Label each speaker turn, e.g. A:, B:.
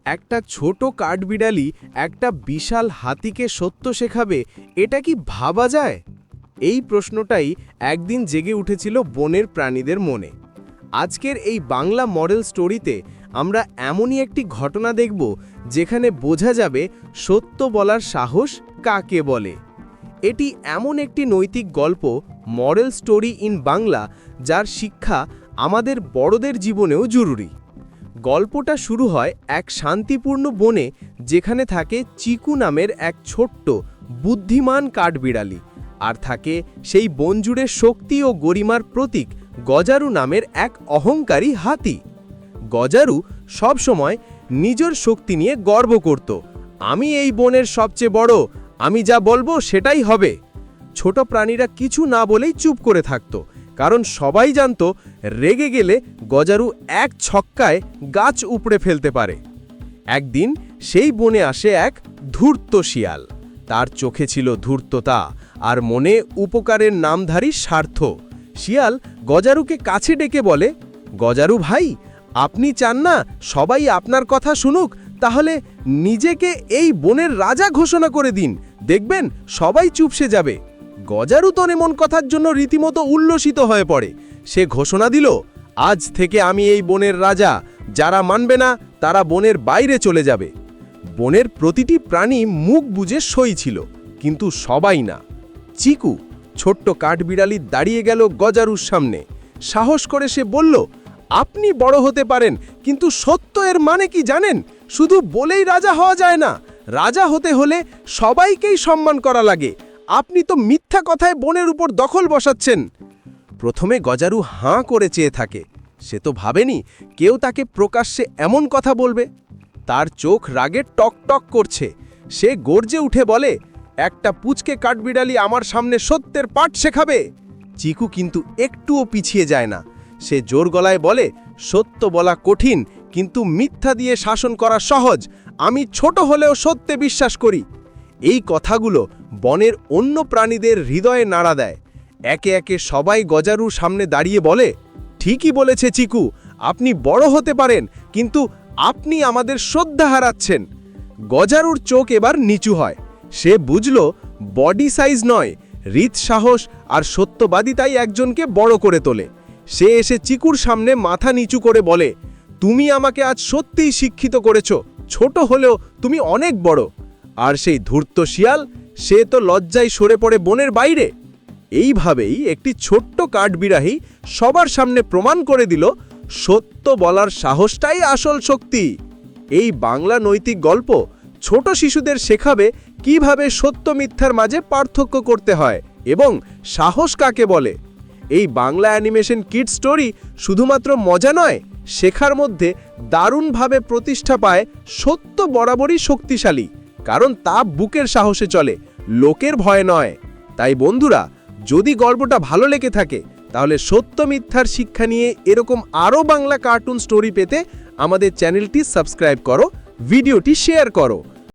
A: একটা ছোট কাঠবিড়ালি একটা বিশাল হাতিকে সত্য শেখাবে, এটা কি ভাবা যায়? এই প্রশ্নটাই একদিন জেগে উঠেছিল বনের প্রাণীদের মনে। আজকের এই বাংলা মডেল স্টোরিতে আমরা এমনই একটি ঘটনা দেখব যেখানে বোঝা যাবে সত্য বলার সাহস কাকে বলে। এটি এমন একটি নৈতিক গল্প, মডেল স্টোরি ইন বাংলা, যার শিক্ষা আমাদের বড়দের জীবনেও জরুরি। গল্পটা শুরু হয় এক শান্তিপূর্ণ বনে, যেখানে থাকে চিকু নামের এক ছোট্ট বুদ্ধিমান কাঠবিড়ালি, আর থাকে সেই বনজুড়ে শক্তি ও গরিমার প্রতীক গজারু নামের এক অহংকারী হাতি। গজারু সবসময় নিজের শক্তি নিয়ে গর্ব করত। আমি এই বনের সবচেয়ে বড়, আমি যা বলবো সেটাই হবে। ছোট প্রাণীরা কিছু না বলেই চুপ করে থাকত, কারণ সবাই জানত রেগে গেলে গজারু এক ছক্কায় গাছ উপড়ে ফেলতে পারে। একদিন সেই বনে আসে এক ধূর্ত শিয়াল। তার চোখে ছিল ধূর্ততা আর মনে উপকারের নামধারী স্বার্থ। শিয়াল গজারুকে কাছে ডেকে বলে, গজারু ভাই, আপনি চান না সবাই আপনার কথা শুনুক? তাহলে নিজেকে এই বনের রাজা ঘোষণা করে দিন, দেখবেন সবাই চুপসে যাবে। গজারু তো এমন কথার জন্য রীতিমতো উল্লসিত হয়ে পড়ে। সে ঘোষণা দিল, আজ থেকে আমি এই বনের রাজা, যারা মানবে না তারা বনের বাইরে চলে যাবে। বনের প্রতিটি প্রাণী মুখ বুজে সই ছিল, কিন্তু সবাই না। চিকু, ছোট্ট কাঠবিড়ালি, দাঁড়িয়ে গেল গজারুর সামনে। সাহস করে সে বলল, আপনি বড় হতে পারেন, কিন্তু সত্য এর মানে কি জানেন? শুধু বলেই রাজা হওয়া যায় না, রাজা হতে হলে সবাইকেই সম্মান করা লাগে। আপনি তো মিথ্যা কথায় বনের উপর দখল বসাচ্ছেন। প্রথমে গজারু হাঁ করে চেয়ে থাকে। সে তো ভাবেনি কেউ তাকে প্রকাশ্যে এমন কথা বলবে। তার চোখ রাগে টক টক করছে। সে গর্জে উঠে বলে, একটা পুচকে কাঠবিড়ালি আমার সামনে সত্যের পাঠ শেখাবে? চিকু কিন্তু একটুও পিছিয়ে যায় না। সে জোর গলায় বলে, সত্য বলা কঠিন, কিন্তু মিথ্যা দিয়ে শাসন করা সহজ। আমি ছোট হলেও সত্যে বিশ্বাস করি। এই কথাগুলো বনের অন্য প্রাণীদের হৃদয়ে নাড়া দেয়। একে একে সবাই গজারুর সামনে দাঁড়িয়ে বলে, ঠিকই বলেছে চিকু, আপনি বড় হতে পারেন, কিন্তু আপনি আমাদের শ্রদ্ধা হারাচ্ছেন। গজারুর চোখ এবার নিচু হয়। সে বুঝল বডি সাইজ নয়, হৃদ সাহস আর সত্যবাদিতাই একজনকে বড় করে তোলে। সে এসে চিকুর সামনে মাথা নিচু করে বলে, তুমি আমাকে আজ সত্যিই শিক্ষিত করেছ। ছোট হলেও তুমি অনেক বড়। আর সেই ধূর্ত শিয়াল, সে তো লজ্জায় সরে পড়ে বনের বাইরে। এইভাবেই একটি ছোট্ট কাঠবিড়ালি সবার সামনে প্রমাণ করে দিল, সত্য বলার সাহসটাই আসল শক্তি। এই বাংলা নৈতিক গল্প ছোট শিশুদের শেখাবে কিভাবে সত্য মিথ্যার মাঝে পার্থক্য করতে হয় এবং সাহস কাকে বলে। এই বাংলা অ্যানিমেশন কিড স্টোরি শুধুমাত্র মজা নয়, শেখার মধ্যে দারুণভাবে প্রতিষ্ঠা পায় সত্য বরাবরই শক্তিশালী, কারণ তা বুকের সাহসে চলে, লোকের ভয় নয়। তাই বন্ধুরা, যদি গল্পটা ভালো লেগে থাকে তাহলে সত্য মিথ্যার শিক্ষা নিয়ে এরকম আরও বাংলা কার্টুন স্টোরি পেতে আমাদের চ্যানেলটি সাবস্ক্রাইব করো, ভিডিওটি শেয়ার করো।